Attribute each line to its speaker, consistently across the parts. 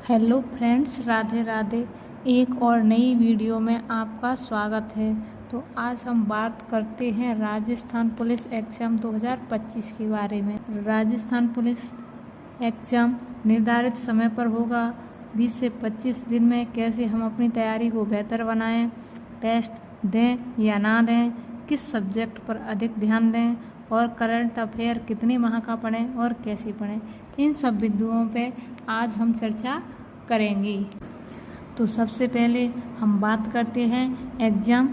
Speaker 1: Hello friends, Radhe Radhe. एक और नई वीडियो में आपका स्वागत है। तो आज हम बात करते हैं राजस्थान पुलिस एग्ज़ाम 2025 के बारे में। राजस्थान पुलिस एग्ज़ाम निर्धारित समय पर होगा। 20 से 25 दिन में कैसे हम अपनी तैयारी को बेहतर बनाएं, टेस्ट दें या ना दें, किस सब्जेक्ट पर अधिक ध्यान दें और करंट अफेयर कितने माह का पढ़ें और कैसे पढ़ें, इन सब बिंदुओं पे आज हम चर्चा करेंगे। तो सबसे पहले हम बात करते हैं एग्ज़ाम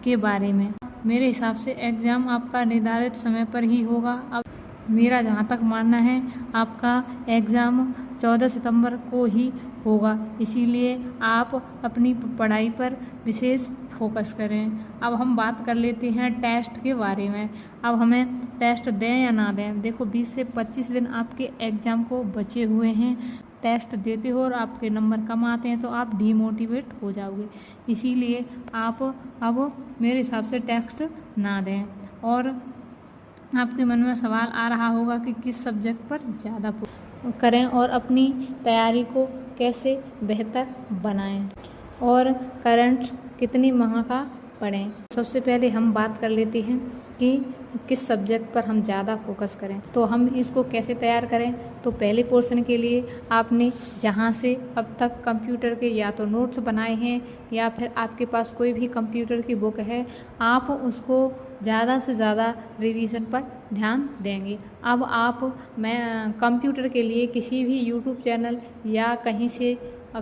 Speaker 1: के बारे में। मेरे हिसाब से एग्ज़ाम आपका निर्धारित समय पर ही होगा। अब मेरा जहाँ तक मानना है, आपका एग्ज़ाम 14 सितंबर को ही होगा, इसीलिए आप अपनी पढ़ाई पर विशेष फोकस करें। अब हम बात कर लेते हैं टेस्ट के बारे में। अब हमें टेस्ट दें या ना दें। देखो, 20 से 25 दिन आपके एग्ज़ाम को बचे हुए हैं। टेस्ट देते हो और आपके नंबर कम आते हैं तो आप डीमोटिवेट हो जाओगे, इसीलिए आप अब मेरे हिसाब से टेस्ट ना दें। और आपके मन में सवाल आ रहा होगा कि किस सब्जेक्ट पर ज़्यादा करें और अपनी तैयारी को कैसे बेहतर बनाएं और करंट कितनी माह का पढ़ें। सबसे पहले हम बात कर लेते हैं कि किस सब्जेक्ट पर हम ज़्यादा फोकस करें। तो हम इसको कैसे तैयार करें। तो पहले पोर्शन के लिए आपने जहाँ से अब तक कंप्यूटर के या तो नोट्स बनाए हैं या फिर आपके पास कोई भी कंप्यूटर की बुक है, आप उसको ज़्यादा से ज़्यादा रिवीजन पर ध्यान देंगे। अब मैं कंप्यूटर के लिए किसी भी यूट्यूब चैनल या कहीं से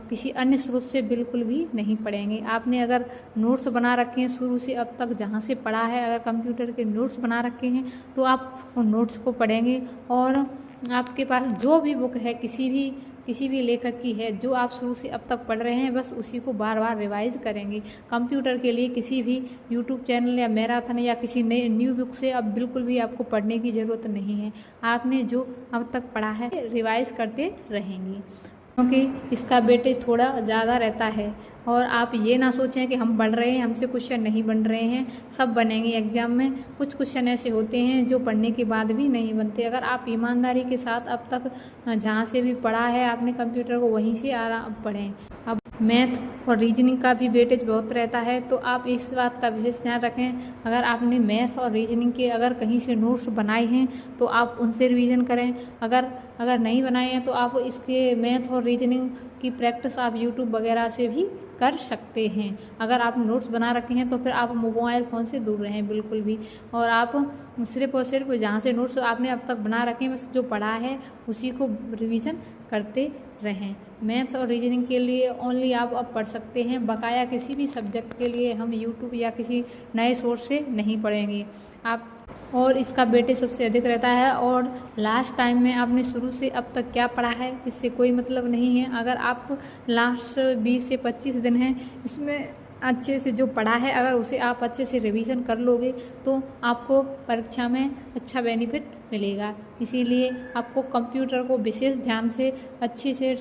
Speaker 1: किसी अन्य स्रोत से बिल्कुल भी नहीं पढ़ेंगे। आपने अगर नोट्स बना रखे हैं शुरू से अब तक जहाँ से पढ़ा है, अगर कंप्यूटर के नोट्स बना रखे हैं तो आप उन नोट्स को पढ़ेंगे। और आपके पास जो भी बुक है, किसी भी लेखक की है जो आप शुरू से अब तक पढ़ रहे हैं, बस उसी को बार बार रिवाइज करेंगे। कंप्यूटर के लिए किसी भी यूट्यूब चैनल या मैराथन या किसी नई न्यू बुक से अब बिल्कुल भी आपको पढ़ने की ज़रूरत नहीं है। आपने जो अब तक पढ़ा है रिवाइज करते रहेंगे, क्योंकि इसका वेटेज थोड़ा ज़्यादा रहता है। और आप ये ना सोचें कि हम पढ़ रहे हैं, हमसे क्वेश्चन नहीं बन रहे हैं, सब बनेंगे एग्ज़ाम में। कुछ क्वेश्चन ऐसे होते हैं जो पढ़ने के बाद भी नहीं बनते। अगर आप ईमानदारी के साथ अब तक जहाँ से भी पढ़ा है आपने कंप्यूटर को, वहीं से आराम पढ़ें। अब मैथ और रीजनिंग का भी वेटेज बहुत रहता है, तो आप इस बात का विशेष ध्यान रखें। अगर आपने मैथ्स और रीजनिंग के अगर कहीं से नोट्स बनाए हैं तो आप उनसे रिवीजन करें। अगर नहीं बनाए हैं तो आप इसके मैथ और रीजनिंग की प्रैक्टिस आप यूट्यूब वगैरह से भी कर सकते हैं। अगर आप नोट्स बना रखे हैं तो फिर आप मोबाइल फ़ोन से दूर रहें बिल्कुल भी, और आप सिर्फ और सिर्फ जहाँ से नोट्स आपने अब तक बना रखे हैं, बस जो पढ़ा है उसी को रिवीजन करते रहें। मैथ्स और रीजनिंग के लिए ओनली आप अब पढ़ सकते हैं, बकाया किसी भी सब्जेक्ट के लिए हम यूट्यूब या किसी नए सोर्स से नहीं पढ़ेंगे आप। और इसका वेटेज सबसे अधिक रहता है। और लास्ट टाइम में आपने शुरू से अब तक क्या पढ़ा है इससे कोई मतलब नहीं है। अगर आप लास्ट 20 से 25 दिन हैं, इसमें अच्छे से जो पढ़ा है अगर उसे आप अच्छे से रिवीजन कर लोगे तो आपको परीक्षा में अच्छा बेनिफिट मिलेगा। इसीलिए आपको कंप्यूटर को विशेष ध्यान से अच्छे से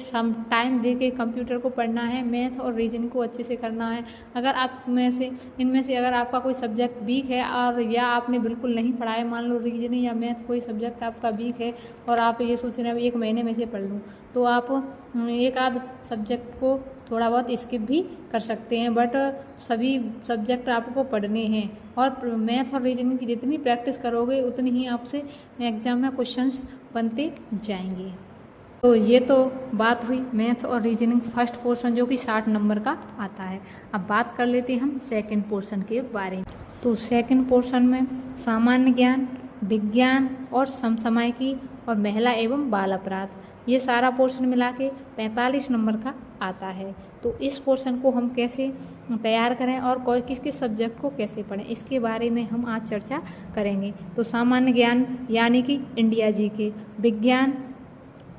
Speaker 1: टाइम दे के कंप्यूटर को पढ़ना है। मैथ और रीजनिंग को अच्छे से करना है। अगर आप इनमें से अगर आपका कोई सब्जेक्ट वीक है और या आपने बिल्कुल नहीं पढ़ा है, मान लो रीजनिंग या मैथ कोई सब्जेक्ट आपका वीक है और आप ये सोच रहे हैं 1 महीने में से पढ़ लूँ, तो आप एक आध सब्जेक्ट को थोड़ा बहुत स्किप भी कर सकते हैं, बट सभी सब्जेक्ट आपको पढ़ने हैं। और मैथ और रीजनिंग की जितनी प्रैक्टिस करोगे उतनी ही आपसे एग्ज़ाम में क्वेश्चंस बनते जाएंगे। तो ये तो बात हुई मैथ और रीजनिंग फर्स्ट पोर्शन जो कि 60 नंबर का आता है। अब बात कर लेते हैं हम सेकंड पोर्शन के बारे में। तो सेकंड पोर्शन में सामान्य ज्ञान, विज्ञान और समसामयिकी और महिला एवं बाल अपराध, ये सारा पोर्शन मिला के 45 नंबर का आता है। तो इस पोर्शन को हम कैसे तैयार करें और किस किस सब्जेक्ट को कैसे पढ़ें, इसके बारे में हम आज चर्चा करेंगे। तो सामान्य ज्ञान यानी कि इंडिया जीके, विज्ञान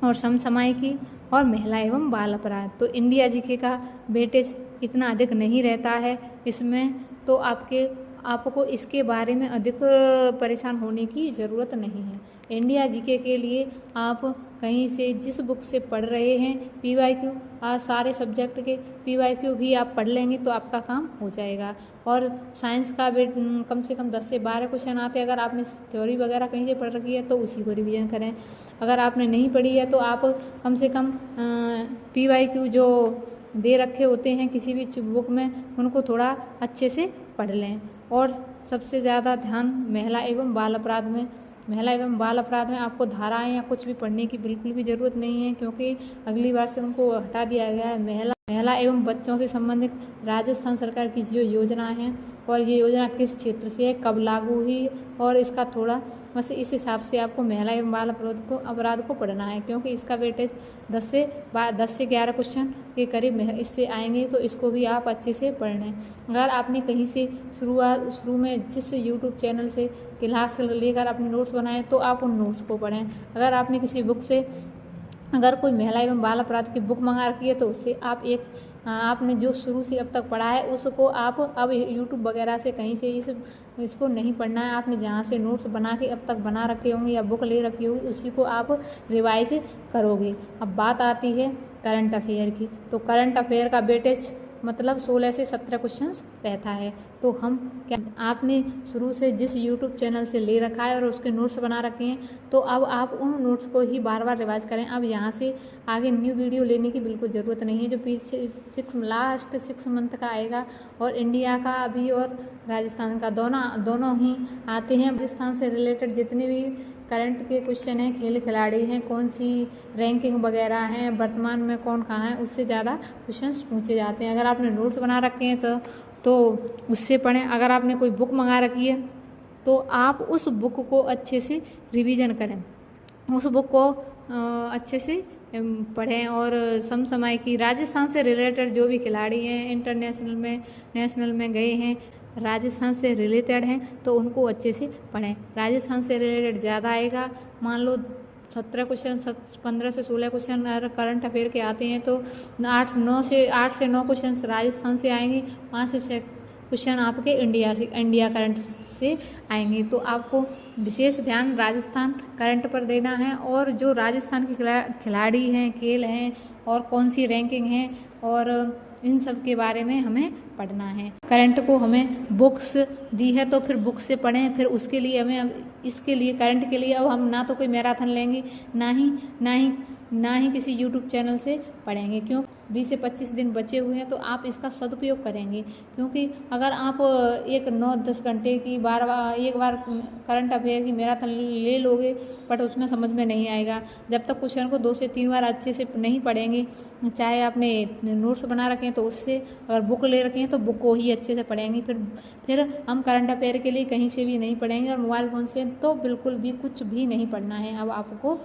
Speaker 1: और समसामयिकी और महिला एवं बाल अपराध। तो इंडिया जीके का वेटेज इतना अधिक नहीं रहता है, इसमें तो आपके आपको इसके बारे में अधिक परेशान होने की ज़रूरत नहीं है। इंडिया जीके के लिए आप कहीं से जिस बुक से पढ़ रहे हैं PYQ, सारे सब्जेक्ट के PYQ भी आप पढ़ लेंगे तो आपका काम हो जाएगा। और साइंस का भी कम से कम 10 से 12 क्वेश्चन आते हैं। अगर आपने थ्योरी वगैरह कहीं से पढ़ रखी है तो उसी को रिवीजन करें। अगर आपने नहीं पढ़ी है तो आप कम से कम PYQ जो दे रखे होते हैं किसी भी बुक में उनको थोड़ा अच्छे से पढ़ लें। और सबसे ज़्यादा ध्यान महिला एवं बाल अपराध में आपको धाराएं या कुछ भी पढ़ने की बिल्कुल भी ज़रूरत नहीं है, क्योंकि अगली बार से उनको हटा दिया गया है। महिला एवं बच्चों से संबंधित राजस्थान सरकार की जो योजना है और ये योजना किस क्षेत्र से है, कब लागू हुई, और इसका थोड़ा बस इस हिसाब से आपको महिला एवं बाल अपराध को पढ़ना है, क्योंकि इसका वेटेज 10 से 11 क्वेश्चन के करीब इससे आएंगे। तो इसको भी आप अच्छे से पढ़ लें। अगर आपने कहीं से शुरू में जिस यूट्यूब चैनल से क्लास लेकर अपने नोट्स बनाए तो आप उन नोट्स को पढ़ें। अगर आपने किसी बुक से अगर कोई महिला एवं बाल अपराध की बुक मंगा रखी है तो उससे आपने जो शुरू से अब तक पढ़ा है उसको आप अब यूट्यूब वगैरह से कहीं से इसको नहीं पढ़ना है। आपने जहाँ से नोट्स बना के अब तक बना रखे होंगे या बुक ले रखी होगी उसी को आप रिवाइज करोगे। अब बात आती है करंट अफेयर की। तो करंट अफेयर का वेटेज मतलब 16 से 17 क्वेश्चंस रहता है। तो हम क्या आपने शुरू से जिस यूट्यूब चैनल से ले रखा है और उसके नोट्स बना रखे हैं तो अब आप उन नोट्स को ही बार बार रिवाइज करें। अब यहाँ से आगे न्यू वीडियो लेने की बिल्कुल ज़रूरत नहीं है। जो पीछे लास्ट 6 मंथ का आएगा और इंडिया का अभी और राजस्थान का दोनों ही आते हैं। राजस्थान से रिलेटेड जितने भी करंट के क्वेश्चन हैं, खेल खिलाड़ी हैं, कौन सी रैंकिंग वगैरह हैं, वर्तमान में कौन कहाँ है, उससे ज़्यादा क्वेश्चंस पूछे जाते हैं। अगर आपने नोट्स बना रखे हैं तो उससे पढ़ें। अगर आपने कोई बुक मंगा रखी है तो आप उस बुक को अच्छे से रिवीजन करें, उस बुक को अच्छे से पढ़ें। और समसामयिक की राजस्थान से रिलेटेड जो भी खिलाड़ी हैं इंटरनेशनल में नेशनल में गए हैं राजस्थान से रिलेटेड हैं तो उनको अच्छे से पढ़ें। राजस्थान से रिलेटेड ज़्यादा आएगा। मान लो 17 क्वेश्चन 15 से 16 क्वेश्चन अगर करंट अफेयर के आते हैं तो 8 से 9 क्वेश्चन राजस्थान से आएंगे, 5 से 6 क्वेश्चन आपके इंडिया करंट से आएंगे। तो आपको विशेष ध्यान राजस्थान करंट पर देना है। और जो राजस्थान के खिलाड़ी हैं, खेल हैं और कौन सी रैंकिंग है और इन सब के बारे में हमें पढ़ना है। करंट को हमें बुक्स दी है तो फिर बुक्स से पढ़ें। फिर उसके लिए हमें इसके लिए करंट के लिए अब हम ना तो कोई मैराथन लेंगे ना ही किसी यूट्यूब चैनल से पढ़ेंगे। क्यों 20 से 25 दिन बचे हुए हैं तो आप इसका सदुपयोग करेंगे। क्योंकि अगर आप एक 9-10 घंटे की एक बार करंट अफेयर की मैराथन ले लोगे बट उसमें समझ में नहीं आएगा। जब तक क्वेश्चन को 2 से 3 बार अच्छे से नहीं पढ़ेंगे, चाहे आपने नोट्स बना रखे हैं तो उससे, अगर बुक ले रखे हैं तो बुक को ही अच्छे से पढ़ेंगे। फिर हम करंट अफेयर के लिए कहीं से भी नहीं पढ़ेंगे और मोबाइल फ़ोन से तो बिल्कुल भी कुछ भी नहीं पढ़ना है अब आपको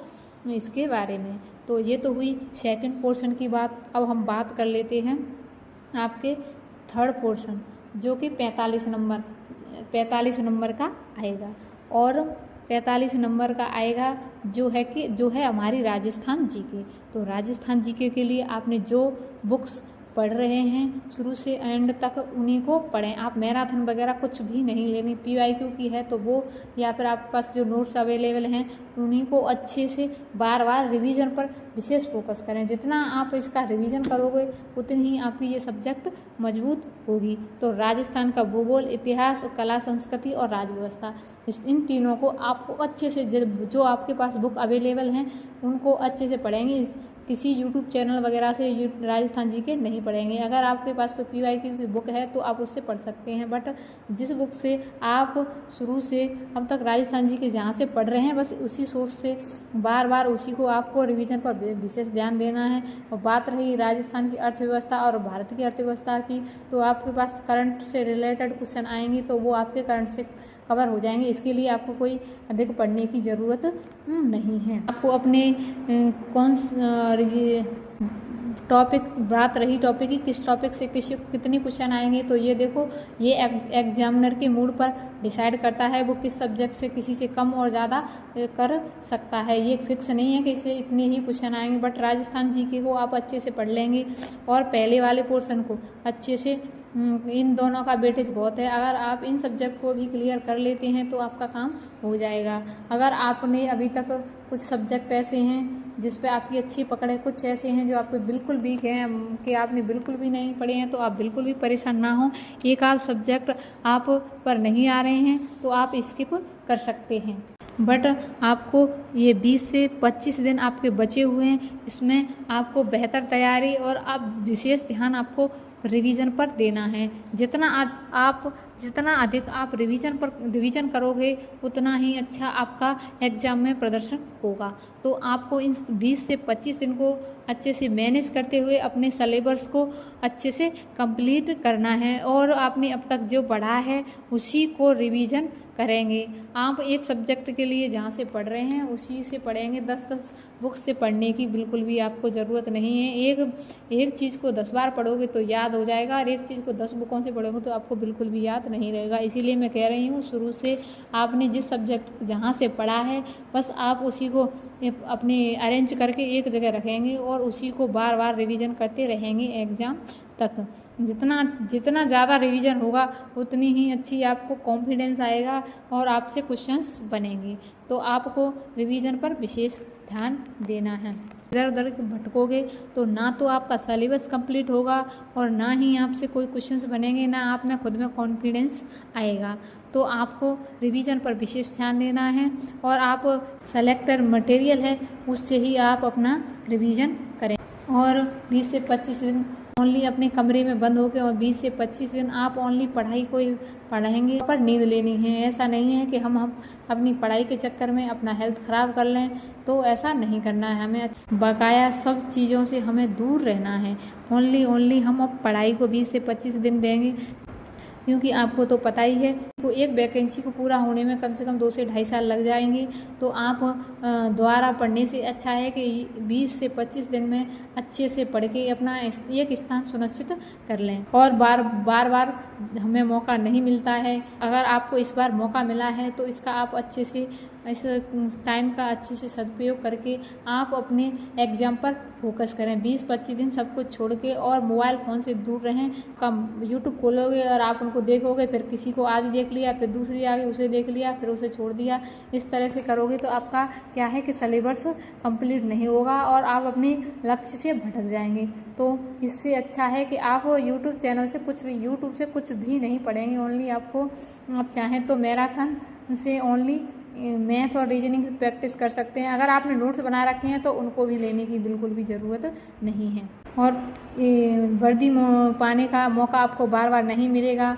Speaker 1: इसके बारे में। तो ये तो हुई सेकंड पोर्शन की बात। अब हम बात कर लेते हैं आपके थर्ड पोर्शन जो कि 45 नंबर का आएगा। और 45 नंबर का आएगा जो है हमारी राजस्थान जीके। तो राजस्थान जीके के लिए आपने जो बुक्स पढ़ रहे हैं शुरू से एंड तक उन्हीं को पढ़ें। आप मैराथन वगैरह कुछ भी नहीं लेनी। PYQ की है तो वो, या फिर आपके पास जो नोट्स अवेलेबल हैं उन्हीं को अच्छे से बार बार रिवीजन पर विशेष फोकस करें। जितना आप इसका रिवीजन करोगे उतनी ही आपकी ये सब्जेक्ट मजबूत होगी। तो राजस्थान का भूगोल, इतिहास, कला, संस्कृति और राज्य व्यवस्था, इन तीनों को आपको अच्छे से जो आपके पास बुक अवेलेबल हैं उनको अच्छे से पढ़ेंगे। किसी यूट्यूब चैनल वगैरह से राजस्थान जी के नहीं पढ़ेंगे। अगर आपके पास कोई PYQ की बुक है तो आप उससे पढ़ सकते हैं, बट जिस बुक से आप शुरू से अब तक राजस्थान जी के जहाँ से पढ़ रहे हैं बस उसी सोर्स से बार बार उसी को आपको रिवीजन पर विशेष ध्यान देना है। और बात रही राजस्थान की अर्थव्यवस्था और भारत की अर्थव्यवस्था की, तो आपके पास करंट से रिलेटेड क्वेश्चन आएंगे तो वो आपके करंट से कवर हो जाएंगे। इसके लिए आपको कोई अधिक पढ़ने की ज़रूरत नहीं है। आपको अपने टॉपिक बात रही टॉपिक की किस टॉपिक से कितने क्वेश्चन आएंगे, तो ये देखो ये एग्जामिनर के मूड पर डिसाइड करता है वो किस सब्जेक्ट से किसी से कम और ज़्यादा कर सकता है। ये फिक्स नहीं है कि इससे इतने ही क्वेश्चन आएंगे, बट राजस्थान जीके को आप अच्छे से पढ़ लेंगे और पहले वाले पोर्शन को अच्छे से, इन दोनों का वेटेज बहुत है। अगर आप इन सब्जेक्ट को भी क्लियर कर लेते हैं तो आपका काम हो जाएगा। अगर आपने अभी तक कुछ सब्जेक्ट ऐसे हैं जिस पे आपकी अच्छी पकड़ है, कुछ ऐसे हैं जो आपके बिल्कुल वीक हैं कि आपने बिल्कुल भी नहीं पढ़े हैं, तो आप बिल्कुल भी परेशान ना हो। एक आध सब्जेक्ट आप पर नहीं आ रहे हैं तो आप स्किप कर सकते हैं, बट आपको ये 20 से 25 दिन आपके बचे हुए हैं, इसमें आपको बेहतर तैयारी और आप विशेष ध्यान आपको रिवीजन पर देना है। जितना अधिक आप रिवीजन करोगे उतना ही अच्छा आपका एग्ज़ाम में प्रदर्शन होगा। तो आपको इन 20 से 25 दिन को अच्छे से मैनेज करते हुए अपने सिलेबस को अच्छे से कंप्लीट करना है और आपने अब तक जो पढ़ा है उसी को रिवीजन करेंगे। आप एक सब्जेक्ट के लिए जहाँ से पढ़ रहे हैं उसी से पढ़ेंगे। 10-10 बुक्स से पढ़ने की बिल्कुल भी आपको ज़रूरत नहीं है। एक चीज़ को 10 बार पढ़ोगे तो याद हो जाएगा और एक चीज़ को 10 बुकों से पढ़ोगे तो आपको बिल्कुल भी याद नहीं रहेगा। इसीलिए मैं कह रही हूँ शुरू से आपने जिस सब्जेक्ट जहाँ से पढ़ा है बस आप उसी को अपने अरेंज करके एक जगह रखेंगे और उसी को बार बार रिवीजन करते रहेंगे एग्ज़ाम तक। जितना ज़्यादा रिवीजन होगा उतनी ही अच्छी आपको कॉन्फिडेंस आएगा और आपसे क्वेश्चंस बनेंगे। तो आपको रिवीजन पर विशेष ध्यान देना है। इधर उधर भटकोगे तो ना तो आपका सिलेबस कंप्लीट होगा और ना ही आपसे कोई क्वेश्चंस बनेंगे, ना आप में खुद में कॉन्फिडेंस आएगा। तो आपको रिवीजन पर विशेष ध्यान देना है और आप सेलेक्टेड मटेरियल है उससे ही आप अपना रिवीजन करें। और 20 से 25 दिन ओनली अपने कमरे में बंद होकर और 20 से 25 दिन आप ओनली पढ़ाई को ही पढ़ेंगे पर नींद लेनी है। ऐसा नहीं है कि हम अपनी पढ़ाई के चक्कर में अपना हेल्थ ख़राब कर लें, तो ऐसा नहीं करना है। हमें बकाया सब चीज़ों से हमें दूर रहना है। ओनली हम अब पढ़ाई को 20 से 25 दिन देंगे, क्योंकि आपको तो पता ही है तो एक वैकेंसी को पूरा होने में कम से कम 2 से ढाई साल लग जाएंगे। तो आप दोबारा पढ़ने से अच्छा है कि 20 से 25 दिन में अच्छे से पढ़ के अपना एक स्थान सुनिश्चित कर लें। और बार हमें मौका नहीं मिलता है। अगर आपको इस बार मौका मिला है तो इसका आप अच्छे से इस टाइम का अच्छे से सदुपयोग करके आप अपने एग्ज़ाम पर फोकस करें। 20-25 दिन सब कुछ छोड़ के और मोबाइल फ़ोन से दूर रहें। कम यूट्यूब खोलोगे और आप उनको देखोगे, फिर किसी को आज देख लिया, फिर दूसरी आ गई उसे देख लिया, फिर उसे छोड़ दिया। इस तरह से करोगे तो आपका क्या है कि सिलेबस कंप्लीट नहीं होगा और आप अपने लक्ष्य से भटक जाएंगे। तो इससे अच्छा है कि आप यूट्यूब चैनल से यूट्यूब से कुछ भी नहीं पढ़ेंगे। ओनली आप चाहें तो मैराथन से ओनली मैथ और रीजनिंग की प्रैक्टिस कर सकते हैं। अगर आपने नोट्स बना रखे हैं तो उनको भी लेने की बिल्कुल भी ज़रूरत नहीं है। और वर्दी पाने का मौका आपको बार बार नहीं मिलेगा।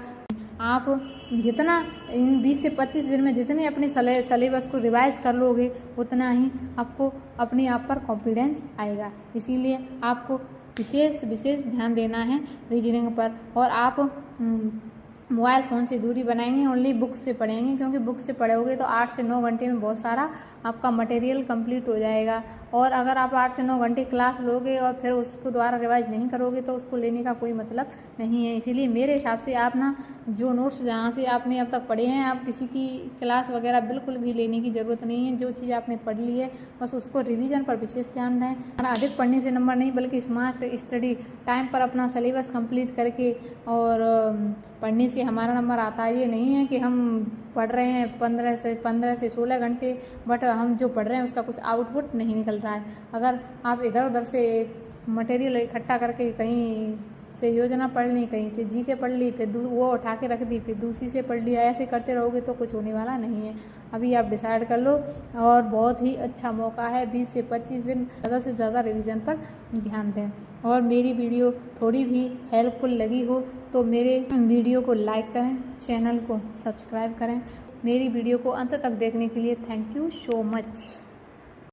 Speaker 1: आप जितना इन 20 से 25 दिन में जितने अपने सिलेबस को रिवाइज कर लोगे उतना ही आपको अपने आप पर कॉन्फिडेंस आएगा। इसीलिए आपको विशेष ध्यान देना है रीजनिंग पर। और आप मोबाइल फ़ोन से दूरी बनाएंगे, ओनली बुक से पढ़ेंगे, क्योंकि बुक से पढ़ोगे तो 8 से 9 घंटे में बहुत सारा आपका मटेरियल कंप्लीट हो जाएगा। और अगर आप 8 से 9 घंटे क्लास लोगे और फिर उसको दोबारा रिवाइज नहीं करोगे तो उसको लेने का कोई मतलब नहीं है। इसीलिए मेरे हिसाब से आप ना जो नोट्स जहाँ से आपने अब तक पढ़े हैं, आप किसी की क्लास वगैरह बिल्कुल भी लेने की ज़रूरत नहीं है। जो चीज़ आपने पढ़ ली है बस उसको रिवीजन पर विशेष ध्यान दें। अधिक पढ़ने से नंबर नहीं, बल्कि स्मार्ट स्टडी टाइम पर अपना सिलेबस कंप्लीट करके और पढ़ने से हमारा नंबर आता है। ये नहीं है कि हम पढ़ रहे हैं 15 से 16 घंटे, बट हम जो पढ़ रहे हैं उसका कुछ आउटपुट नहीं निकल रहा है। अगर आप इधर उधर से मटेरियल इकट्ठा करके कहीं से योजना पढ़ ली, कहीं से जीके पढ़ ली, फिर वो उठा के रख दी, फिर दूसरी से पढ़ लिया, ऐसे करते रहोगे तो कुछ होने वाला नहीं है। अभी आप डिसाइड कर लो और बहुत ही अच्छा मौका है। 20 से 25 दिन ज़्यादा से ज़्यादा रिवीजन पर ध्यान दें। और मेरी वीडियो थोड़ी भी हेल्पफुल लगी हो तो मेरे वीडियो को लाइक करें, चैनल को सब्सक्राइब करें। मेरी वीडियो को अंत तक देखने के लिए थैंक यू सो मच।